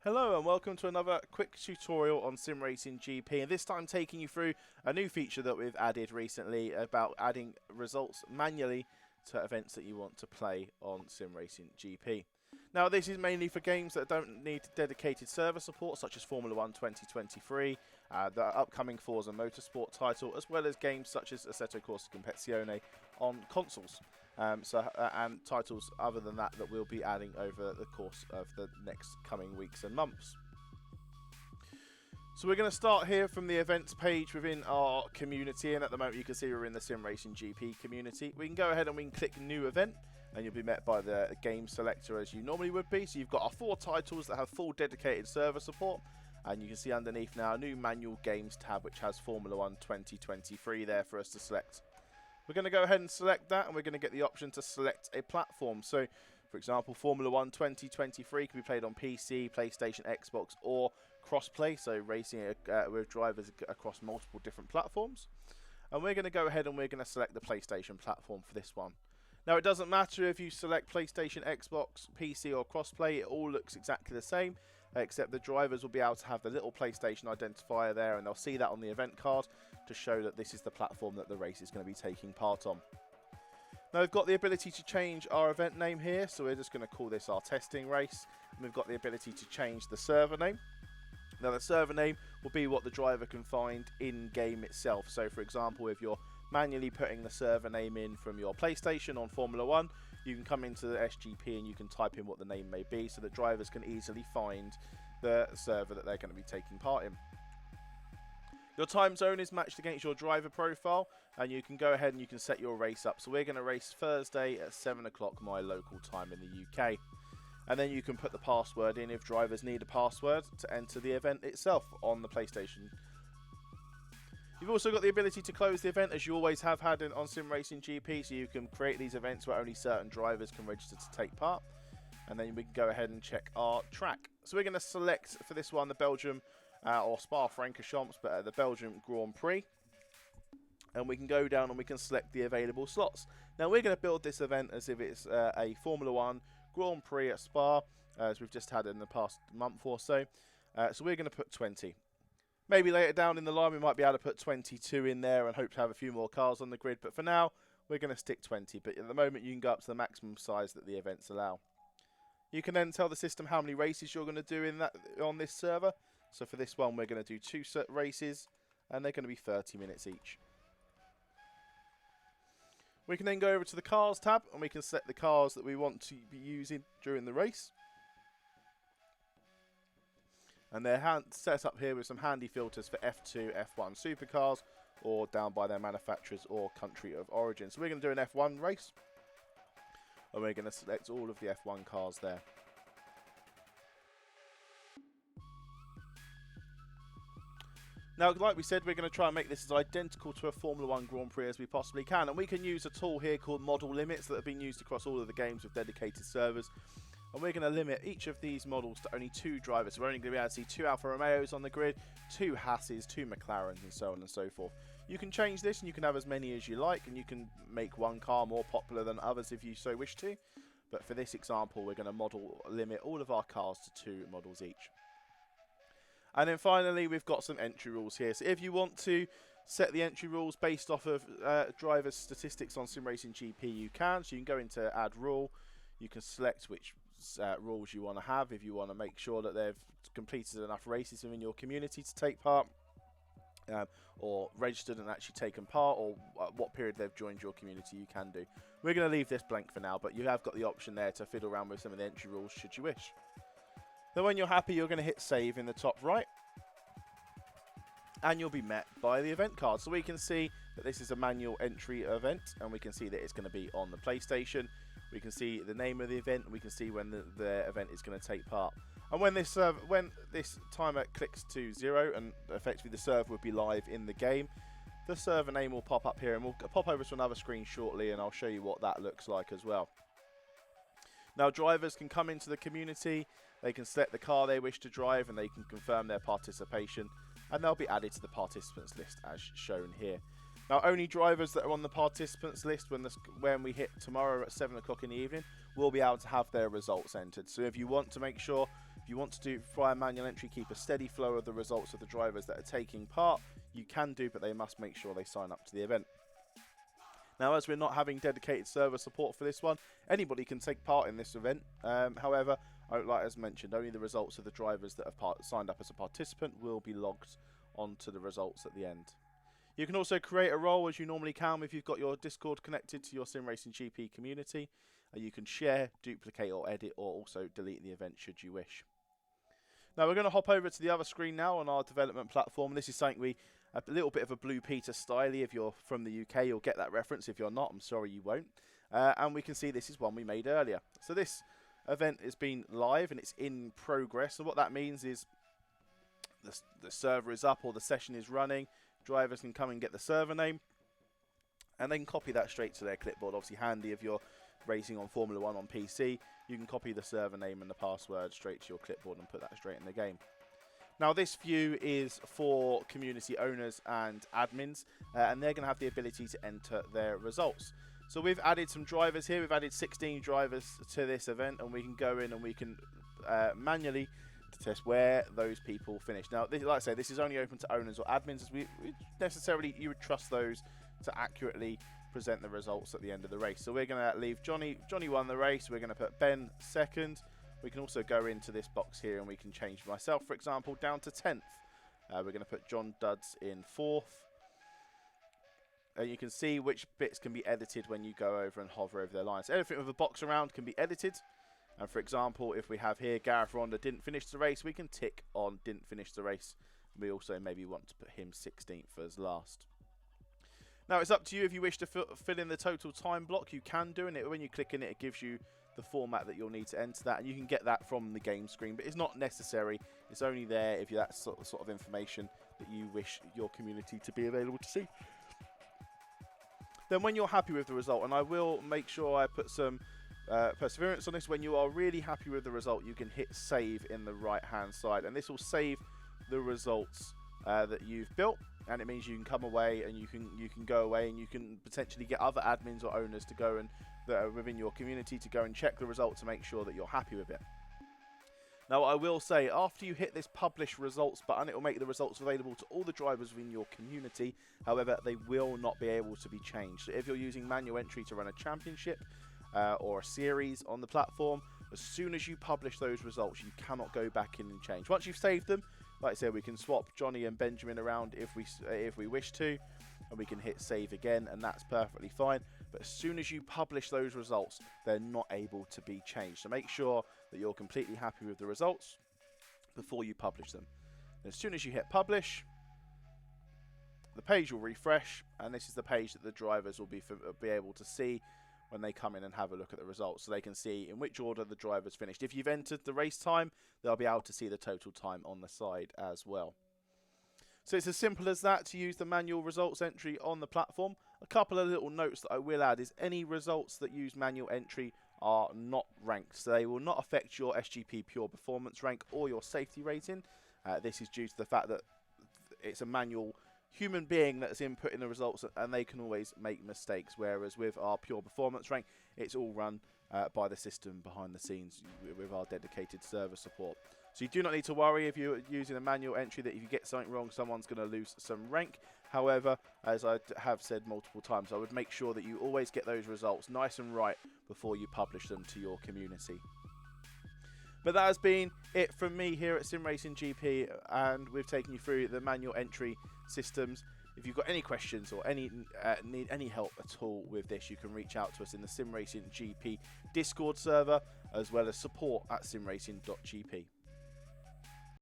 Hello and welcome to another quick tutorial on Simracing.GP, and this time taking you through a new feature that we've added recently about adding results manually to events that you want to play on Simracing.GP. Now this is mainly for games that don't need dedicated server support, such as Formula 1 2023, the upcoming Forza Motorsport title, as well as games such as Assetto Corsa Competizione on consoles. And titles other than that we'll be adding over the course of the next coming weeks and months. So we're going to start here from the events page within our community, and at the moment you can see we're in the Simracing.GP community. We can go ahead and we can click new event, and you'll be met by the game selector as you normally would be. So you've got our 4 titles that have full dedicated server support, and you can see underneath now a new manual games tab which has Formula 1 2023 there for us to select. We're going to go ahead and select that, and we're going to get the option to select a platform. So, for example, Formula 1 2023 can be played on PC, PlayStation, Xbox, or crossplay, so racing with drivers across multiple different platforms. And we're going to go ahead and we're going to select the PlayStation platform for this one. Now, it doesn't matter if you select PlayStation, Xbox, PC, or crossplay, it all looks exactly the same, except the drivers will be able to have the little PlayStation identifier there, and they'll see that on the event card to show that this is the platform that the race is going to be taking part on. Now we've got the ability to change our event name here, so we're just going to call this our testing race, and we've got the ability to change the server name. Now the server name will be what the driver can find in game itself. So for example, if you're manually putting the server name in from your PlayStation on Formula 1, you can come into the SGP and you can type in what the name may be so that drivers can easily find the server that they're going to be taking part in. Your time zone is matched against your driver profile, and you can go ahead and you can set your race up. So we're going to race Thursday at 7 o'clock my local time in the UK. And then you can put the password in if drivers need a password to enter the event itself on the PlayStation. You've also got the ability to close the event, as you always have had on Simracing.GP, so you can create these events where only certain drivers can register to take part. And then we can go ahead and check our track. So we're going to select for this one the Belgium or Spa-Francorchamps, but the Belgium Grand Prix. And we can go down and we can select the available slots. Now we're going to build this event as if it's a Formula 1 Grand Prix at Spa, as we've just had in the past month or so. So we're going to put 20. Maybe later down in the line we might be able to put 22 in there and hope to have a few more cars on the grid. But for now, we're going to stick 20. But at the moment, you can go up to the maximum size that the events allow. You can then tell the system how many races you're going to do on this server. So for this one, we're going to do 2 set races, and they're going to be 30 minutes each. We can then go over to the Cars tab, and we can select the cars that we want to be using during the race. And they're set up here with some handy filters for F2, F1 supercars, or down by their manufacturers or country of origin. So we're going to do an F1 race, and we're going to select all of the F1 cars there. Now, like we said, we're going to try and make this as identical to a Formula 1 Grand Prix as we possibly can. And we can use a tool here called model limits that have been used across all of the games with dedicated servers. And we're going to limit each of these models to only 2 drivers. So we're only going to be able to see 2 Alfa Romeos on the grid, 2 Hasses, 2 McLarens, and so on and so forth. You can change this and you can have as many as you like, and you can make one car more popular than others if you so wish to. But for this example, we're going to model limit all of our cars to 2 models each. And then finally, we've got some entry rules here. So if you want to set the entry rules based off of drivers' statistics on Simracing.GP, you can. So you can go into Add Rule. You can select which rules you want to have if you want to make sure that they've completed enough races within your community to take part, or registered and actually taken part, or what period they've joined your community. You can do. We're going to leave this blank for now, but you have got the option there to fiddle around with some of the entry rules should you wish. Then when you're happy, you're going to hit save in the top right, and you'll be met by the event card. So we can see that this is a manual entry event, and we can see that it's going to be on the PlayStation. We can see the name of the event, and we can see when the event is going to take part. And when this timer clicks to 0, and effectively the server will be live in the game, the server name will pop up here, and we'll pop over to another screen shortly, and I'll show you what that looks like as well. Now, drivers can come into the community, they can select the car they wish to drive, and they can confirm their participation, and they'll be added to the participants list as shown here. Now, only drivers that are on the participants list when we hit tomorrow at 7 o'clock in the evening will be able to have their results entered. So if you want to make sure If you want to do via manual entry, keep a steady flow of the results of the drivers that are taking part, you can do, but they must make sure they sign up to the event. Now, as we're not having dedicated server support for this one, anybody can take part in this event. However, like as mentioned, only the results of the drivers that have signed up as a participant will be logged onto the results at the end. You can also create a role as you normally can if you've got your Discord connected to your Simracing.GP community. You can share, duplicate or edit, or also delete the event should you wish. Now we're going to hop over to the other screen now on our development platform. This is something a little bit of a Blue Peter style. If you're from the UK, you'll get that reference. If you're not, I'm sorry you won't. And we can see this is one we made earlier. So this event has been live and it's in progress. So what that means is the server is up or the session is running. Drivers can come and get the server name and they can copy that straight to their clipboard. Obviously handy if you're racing on Formula 1 on PC. You can copy the server name and the password straight to your clipboard and put that straight in the game. Now this view is for community owners and admins, and they're going to have the ability to enter their results. So we've added some drivers here. We've added 16 drivers to this event, and we can go in and we can manually test where those people finish. Now, like I say, this is only open to owners or admins, as you would trust those to accurately present the results at the end of the race. So we're going to leave Johnny won the race. We're going to put Ben second. We can also go into this box here and we can change myself, for example, down to 10th. We're going to put John Dudds in 4th. And you can see which bits can be edited when you go over and hover over their lines. Everything with a box around can be edited. And for example, if we have here Gareth Ronda didn't finish the race, we can tick on didn't finish the race. We also maybe want to put him 16th as last. Now it's up to you if you wish to fill in the total time block. You can do, and when you click in it, it gives you the format that you'll need to enter that, and you can get that from the game screen, but it's not necessary. It's only there if that's sort of information that you wish your community to be available to see. Then when you're happy with the result, and I will make sure I put some perseverance on this, when you are really happy with the result, you can hit save in the right hand side, and this will save the results that you've built. And it means you can come away and you can go away and you can potentially get other admins or owners to go and that are within your community to go and check the result to make sure that you're happy with it. Now I will say, after you hit this publish results button, it will make the results available to all the drivers within your community. However, they will not be able to be changed. So if you're using manual entry to run a championship or a series on the platform, as soon as you publish those results, you cannot go back in and change. Once you've saved them, like I said, we can swap Johnny and Benjamin around if we wish to, and we can hit save again, and that's perfectly fine. But as soon as you publish those results, they're not able to be changed. So make sure that you're completely happy with the results before you publish them. And as soon as you hit publish, the page will refresh, and this is the page that the drivers will be able to see when they come in and have a look at the results, so they can see in which order the drivers finished. If you've entered the race time, they'll be able to see the total time on the side as well. So it's as simple as that to use the manual results entry on the platform. A couple of little notes that I will add is any results that use manual entry are not ranked, so they will not affect your SGP Pure Performance rank or your safety rating. This is due to the fact that it's a manual human being that's inputting the results, and they can always make mistakes, whereas with our Pure Performance rank, it's all run by the system behind the scenes with our dedicated server support. So you do not need to worry if you're using a manual entry that if you get something wrong, someone's going to lose some rank. However, as I have said multiple times, I would make sure that you always get those results nice and right before you publish them to your community. But that has been it from me here at Simracing.GP, and we've taken you through the manual entry systems. If you've got any questions or need any help at all with this, you can reach out to us in the Simracing.GP Discord server, as well as support@Simracing.GP.